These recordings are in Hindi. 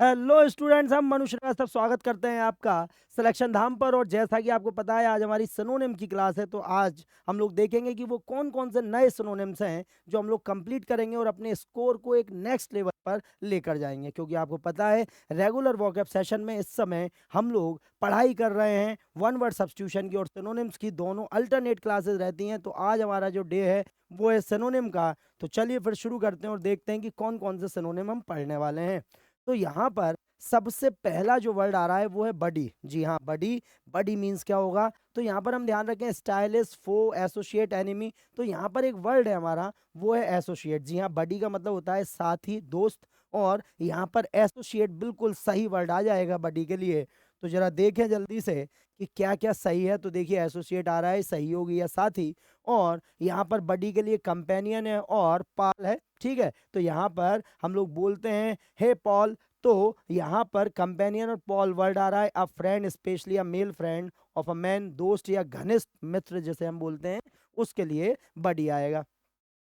हेलो स्टूडेंट्स, हम मनुष्य श्रीवास्तव स्वागत करते हैं आपका सिलेक्शन धाम पर। और जैसा कि आपको पता है आज हमारी सिनोनिम की क्लास है, तो आज हम लोग देखेंगे कि वो कौन कौन से नए सिनोनिम्स हैं जो हम लोग कंप्लीट करेंगे और अपने स्कोर को एक नेक्स्ट लेवल पर लेकर जाएंगे। क्योंकि आपको पता है रेगुलर वोकैब सेशन में इस समय हम लोग पढ़ाई कर रहे हैं वन वर्ड सब्स्टिट्यूशन की और सिनोनिम्स की, दोनों अल्टरनेट क्लासेस रहती हैं। तो आज हमारा जो डे है वो है सिनोनिम का। तो चलिए फिर शुरू करते हैं और देखते हैं कि कौन कौन से सिनोनिम हम पढ़ने वाले हैं। तो यहाँ पर सबसे पहला जो वर्ड आ रहा है वो है बडी। जी हाँ, बडी। बडी मीन्स क्या होगा? तो यहाँ पर हम ध्यान रखें, स्टाइलिश, फो, एसोसिएट, एनिमी। तो यहाँ पर एक वर्ड है हमारा, वो है एसोसिएट। जी हाँ, बडी का मतलब होता है साथी, दोस्त। और यहाँ पर एसोसिएट बिल्कुल सही वर्ड आ जाएगा बडी के लिए। तो जरा देखें जल्दी से कि क्या क्या सही है। तो देखिए, एसोसिएट आ रहा है, सहयोगी या साथी। और यहाँ पर बडी के लिए कंपेनियन है और पाल है। ठीक है, तो यहाँ पर हम लोग बोलते हैं हे पॉल। तो यहाँ पर कंपेनियन और पॉल वर्ड आ रहा है। अ friend, specially a male friend of a man, दोस्त या घनिष्ठ मित्र जिसे हम बोलते हैं, उसके लिए बडी आएगा।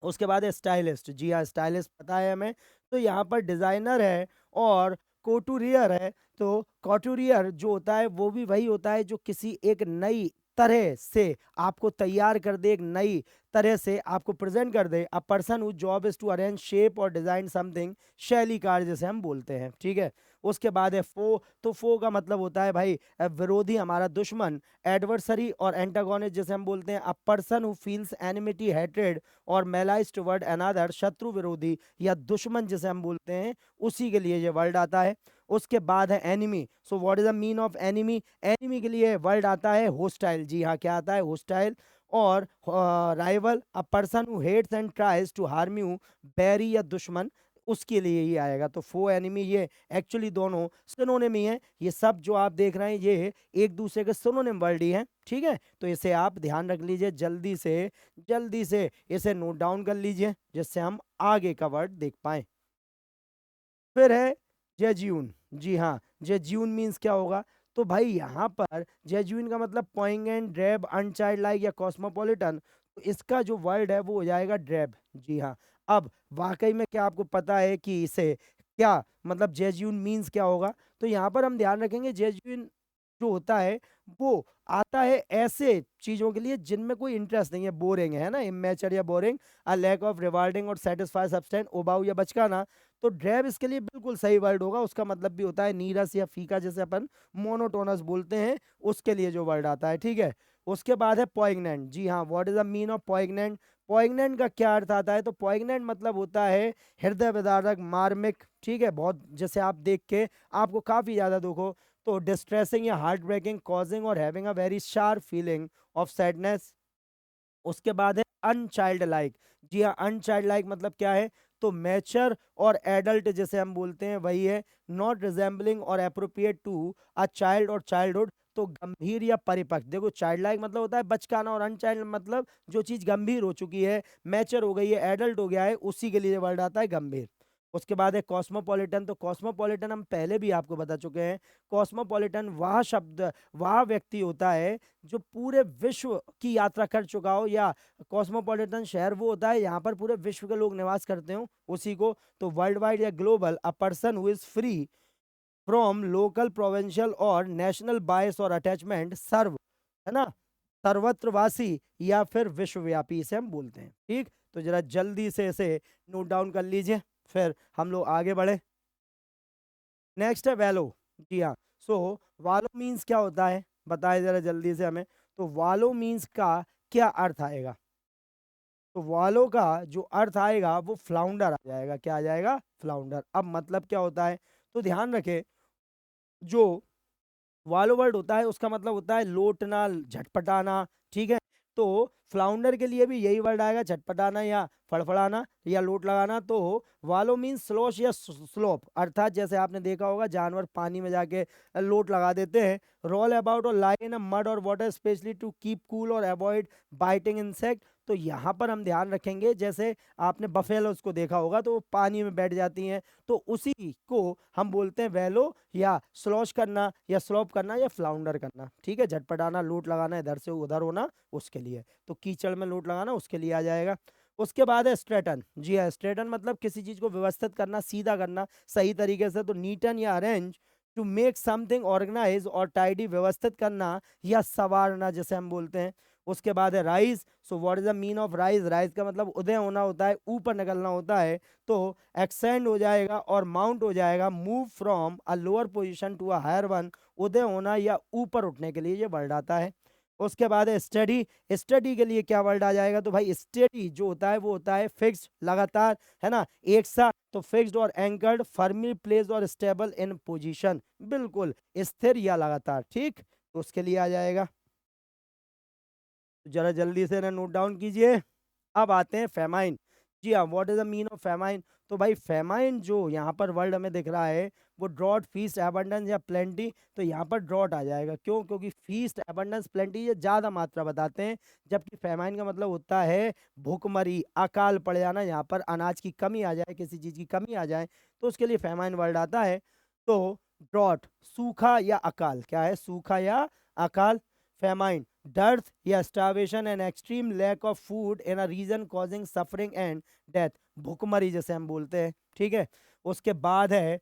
उसके बाद है स्टाइलिस्ट। जी हाँ, स्टाइलिस्ट पता है हमें। तो यहाँ पर डिजाइनर है और कोटूरियर है। तो कॉटूरियर जो होता है वो भी वही होता है जो किसी एक नई तरह से आपको तैयार कर दे, एक नई तरह से आपको प्रेजेंट कर दे। A person who job is to arrange, shape और डिजाइन समथिंग, शैलीकार जिसे हम बोलते हैं। ठीक है, उसके बाद है फो। तो फो का मतलब होता है भाई विरोधी, हमारा दुश्मन। एडवर्सरी और एंटागोनिस्ट जिसे हम बोलते हैं। A person who feels enmity, hatred और मेलाइज टुवर्ड अनदर, शत्रु, विरोधी या दुश्मन जिसे हम बोलते हैं, उसी के लिए ये वर्ड आता है। उसके बाद है enemy. So what is the mean of enemy? Enemy के लिए वर्ड आता है होस्टाइल। जी हाँ, क्या आता है? होस्टाइल। और rival, a person who hates and tries to harm you, बैरी या दुश्मन, उसके लिए ही आएगा। तो फो, एनिमी, ये एक्चुअली दोनों सिनोनिम ही है। ये सब जो आप देख रहे हैं ये एक दूसरे के सिनोनिम वर्ड ही हैं। ठीक है, तो इसे आप ध्यान रख लीजिए, जल्दी से इसे नोट डाउन कर लीजिए जिससे हम आगे का वर्ड देख पाए। फिर है जेज्यून। जी हाँ, जेज्यून मीन्स क्या होगा? तो भाई यहाँ पर जेज्यून का मतलब पोइंगेंट, ड्रेब, अनचाइल्ड लाइक या कॉस्मोपॉलिटन। तो इसका जो वर्ड है वो हो जाएगा ड्रेब। जी हाँ, अब वाकई में क्या आपको पता है कि इसे क्या मतलब जेज्यून मीन्स क्या होगा? तो यहाँ पर हम ध्यान रखेंगे, जेज्यून जो होता है वो आता है ऐसे चीजों के लिए जिनमें कोई इंटरेस्ट नहीं है, बोरिंग है ना, इमेचर या boring. A lack of rewarding और सेटिस्फाई सब्सटेंस, उबाऊ या बचकाना। तो ड्रेब इसके लिए बिल्कुल सही वर्ड होगा। उसका मतलब भी होता है नीरस या फीका, जैसे अपन मोनोटोनस बोलते हैं, उसके लिए जो वर्ड आता है। ठीक है, उसके बाद है पॉइग्नेंट। जी हाँ, what is the mean of poignant? Poignant का क्या अर्थ आता है? तो पॉइग्नेंट मतलब होता है हृदय विदारक, मार्मिक। ठीक है, बहुत, जैसे आप देख के आपको काफी ज्यादा दुख हो। तो डिस्ट्रेसिंग या हार्ट ब्रेकिंग, कॉजिंग और having a very sharp feeling of sadness. उसके बाद है अनचाइल्ड लाइक। जी हाँ, अनचाइल्ड लाइक मतलब क्या है? तो मैच्योर और एडल्ट जिसे हम बोलते हैं वही है। नॉट रिजेंबलिंग और अप्रोप्रिएट टू अ चाइल्ड और चाइल्डहुड। तो गंभीर या परिपक्व। देखो, चाइल्ड लाइक मतलब होता है बचकाना और अनचाइल्ड मतलब जो चीज गंभीर हो चुकी है, मैच्योर हो गई है, एडल्ट हो गया है, उसी के लिए वर्ड आता है गंभीर। उसके बाद है कॉस्मोपॉलिटन। तो कॉस्मोपॉलिटन हम पहले भी आपको बता चुके हैं। कॉस्मोपॉलिटन वह शब्द, वह व्यक्ति होता है जो पूरे विश्व की यात्रा कर चुका हो, या कॉस्मोपॉलिटन शहर वो होता है यहाँ पर पूरे विश्व के लोग निवास करते हो, उसी को। तो वर्ल्ड वाइड या global, a person who is free from local, provincial और नेशनल बायस और अटैचमेंट, सर्व, है ना, सर्वत्रवासी या फिर विश्वव्यापी इसे हम बोलते हैं। ठीक, तो जरा जल्दी से इसे नोट डाउन कर लीजिए, फिर हम लोग आगे बढ़े। नेक्स्ट है वैलो। जी हाँ, सो वालो मीन्स क्या होता है, बताए जरा जल्दी से हमें। तो वालो मीन्स का क्या अर्थ आएगा? तो वालो का जो अर्थ आएगा वो फ्लाउंडर आ जाएगा। क्या आ जाएगा? फ्लाउंडर। अब मतलब क्या होता है? तो ध्यान रखें, जो वालो वर्ड होता है उसका मतलब होता है लोटना, झटपटाना। ठीक है, तो फ्लाउंडर के लिए भी यही वर्ड आएगा, झटपटाना या फड़फड़ाना या लोट लगाना। तो वालो मीन्स स्लोश या स्लोप, अर्थात जैसे आपने देखा होगा जानवर पानी में जाके लोट लगा देते हैं। रोल अबाउट और लाई इन मड और water specially to keep cool और अवॉइड बाइटिंग इंसेक्ट। तो यहाँ पर हम ध्यान रखेंगे, जैसे आपने बफेलोज को देखा होगा तो वो पानी में बैठ जाती हैं, तो उसी को हम बोलते हैं वैलो, या स्लॉश करना या स्लॉप करना या फ्लाउंडर करना। ठीक है, झटपटाना, लूट लगाना, इधर से उधर होना, उसके लिए। तो कीचड़ में लूट लगाना उसके लिए आ जाएगा। उसके बाद है स्ट्रेटन। जी हाँ, स्ट्रेटन मतलब किसी चीज को व्यवस्थित करना, सीधा करना सही तरीके से। तो नीटन या arrange, to make something organize और टाइडी, व्यवस्थित करना या संवारना जैसे हम बोलते हैं। उसके बाद है rise. So what is the mean of rise? Rise का मतलब उदय होना होता है, ऊपर निकलना होता है। तो एक्सटेंड हो जाएगा और माउंट हो जाएगा, move from a lower position to a higher one, उदय होना या ऊपर उठने के लिए ये वर्ड आता है। उसके बाद है स्टडी। स्टडी के लिए क्या वर्ड आ जाएगा? तो भाई स्टडी जो होता है वो होता है फिक्स्ड, लगातार, है ना, एक साथ। तो फिक्स्ड और एंकर्ड, फर्मली प्लेस्ड और स्टेबल इन पोजीशन, बिल्कुल स्थिर या लगातार। ठीक, तो उसके लिए आ जाएगा। तो जरा जल्दी से ना नोट डाउन कीजिए। अब आते हैं फेमाइन। जी हाँ, what is the mean of famine? तो भाई फेमाइन जो यहाँ पर वर्ड हमें दिख रहा है वो ड्रॉट, फीस्ट, एबंडेंस या प्लेंटी। तो यहाँ पर ड्रॉट आ जाएगा। क्यों? क्योंकि फीस्ट, एबंडेंस, प्लेंटी ये ज्यादा मात्रा बताते हैं, जबकि फेमाइन का मतलब होता है भूखमरी, अकाल पड़ जाना। यहाँ पर अनाज की कमी आ जाए, किसी चीज की कमी आ जाए, तो उसके लिए फेमाइन वर्ड आता है। तो ड्रॉट सूखा या अकाल, क्या है? सूखा या अकाल। फेमाइन dearth या starvation and extreme lack of food in a region causing suffering and death, भुखमरी जैसे हम बोलते हैं। ठीक है, उसके बाद है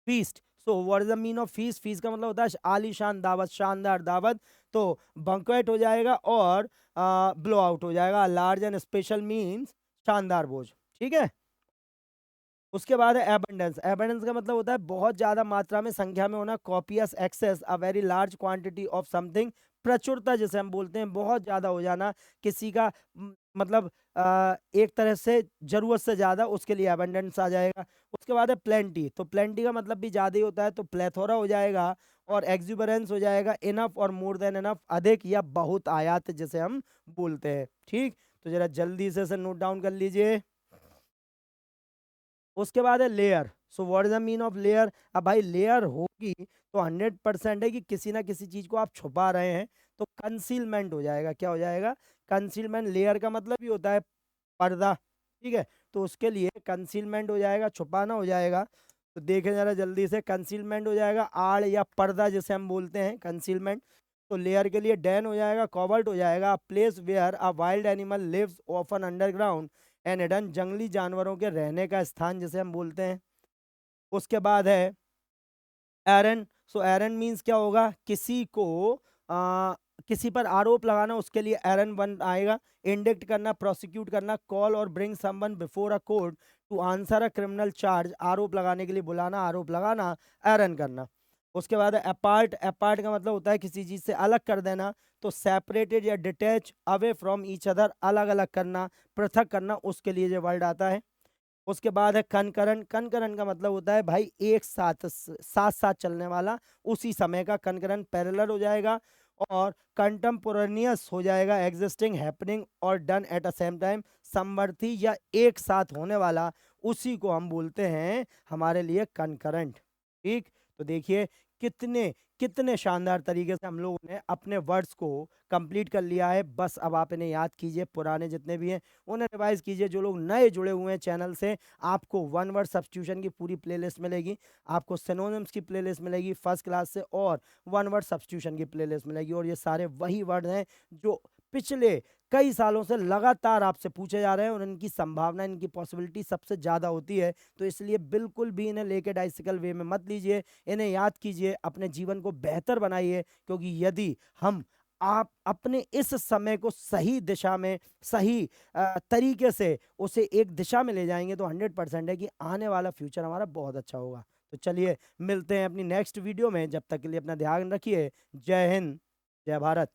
feast. So what is the mean of feast? Feast का मतलब होता है आलीशान दावत, शानदार दावत। तो बंक्वेट हो जाएगा और ब्लो आउट हो जाएगा। लार्ज एंड स्पेशल मीन्स शानदार भोज। ठीक है, उसके बाद है एबंडेंस। एबंडेंस का मतलब होता है बहुत ज्यादा मात्रा में, संख्या में होना। Copious, excess, a very large quantity of something, प्रचुरता जैसे हम बोलते हैं, बहुत ज्यादा हो जाना किसी का, मतलब एक तरह से जरूरत से ज्यादा, उसके लिए एबंडेंस आ जाएगा। उसके बाद है प्लेंटी। तो प्लेंटी का मतलब भी ज्यादा ही होता है, तो प्लेथोरा हो जाएगा। और एक्जुबरेंस हो जाएगा इनफ और मोर देन इनफ, अधिक या बहुत आयात जैसे हम बोलते हैं। ठीक, तो जरा जल्दी से नोट डाउन कर लीजिए। उसके बाद है layer. So what is the mean of layer? अब भाई लेयर होगी तो 100% है कि किसी ना किसी चीज को आप छुपा रहे हैं, तो कंसीलमेंट हो जाएगा। क्या हो जाएगा? कंसीलमेंट। लेयर का मतलब ही होता है पर्दा। ठीक है, तो उसके लिए कंसीलमेंट हो जाएगा, छुपाना हो जाएगा। तो देखें जरा जल्दी से, कंसीलमेंट हो जाएगा आड़ या पर्दा जैसे हम बोलते हैं, कंसीलमेंट। तो लेयर के लिए डैन हो जाएगा, कॉवर्ट हो जाएगा, place where a wild animal lives often underground and hidden, जंगली जानवरों के रहने का स्थान जैसे हम बोलते हैं। उसके बाद है एरन। सो एरन मीन्स क्या होगा? किसी को आ, किसी पर आरोप लगाना, उसके लिए एरन बन आएगा। इंडिक्ट करना, प्रोसिक्यूट करना, कॉल और bring someone before a court to answer a criminal charge, आरोप लगाने के लिए बुलाना, आरोप लगाना, एरन करना। उसके बाद है अपार्ट। अपार्ट का मतलब होता है किसी चीज से अलग कर देना। तो सेपरेटेड या detach, away from each other, अलग अलग करना, पृथक करना, उसके लिए जो वर्ड आता है। उसके बाद है कनकरन। कनकरन का मतलब होता है भाई एक साथ, साथ साथ चलने वाला, उसी समय का। कनकरन पैरेलल हो जाएगा। और कंटेम्पोरेनियस हो जाएगा, एग्जिस्टिंग, हैपनिंग और done at a same time, समवर्ती या एक साथ होने वाला, उसी को हम बोलते हैं हमारे लिए कनकरेंट। ठीक, तो देखिए कितने कितने शानदार तरीके से हम लोगों ने अपने वर्ड्स को कंप्लीट कर लिया है। बस अब आप इन्हें याद कीजिए, पुराने जितने भी हैं उन्हें रिवाइज कीजिए। जो लोग नए जुड़े हुए हैं चैनल से, आपको वन वर्ड सब्स्टिट्यूशन की पूरी प्लेलिस्ट मिलेगी, आपको सिनोनिम्स की प्लेलिस्ट मिलेगी फर्स्ट क्लास से, और वन वर्ड सब्स्टिट्यूशन की प्लेलिस्ट मिलेगी। और ये सारे वही वर्ड हैं जो पिछले कई सालों से लगातार आपसे पूछे जा रहे हैं, और इनकी संभावना, इनकी पॉसिबिलिटी सबसे ज़्यादा होती है। तो इसलिए बिल्कुल भी इन्हें लेके डाइसिकल वे में मत लीजिए, इन्हें याद कीजिए, अपने जीवन को बेहतर बनाइए। क्योंकि यदि हम आप अपने इस समय को सही दिशा में, सही तरीके से उसे एक दिशा में ले जाएंगे, तो 100% है कि आने वाला फ्यूचर हमारा बहुत अच्छा होगा। तो चलिए मिलते हैं अपनी नेक्स्ट वीडियो में, जब तक के लिए अपना ध्यान रखिए। जय हिंद, जय भारत।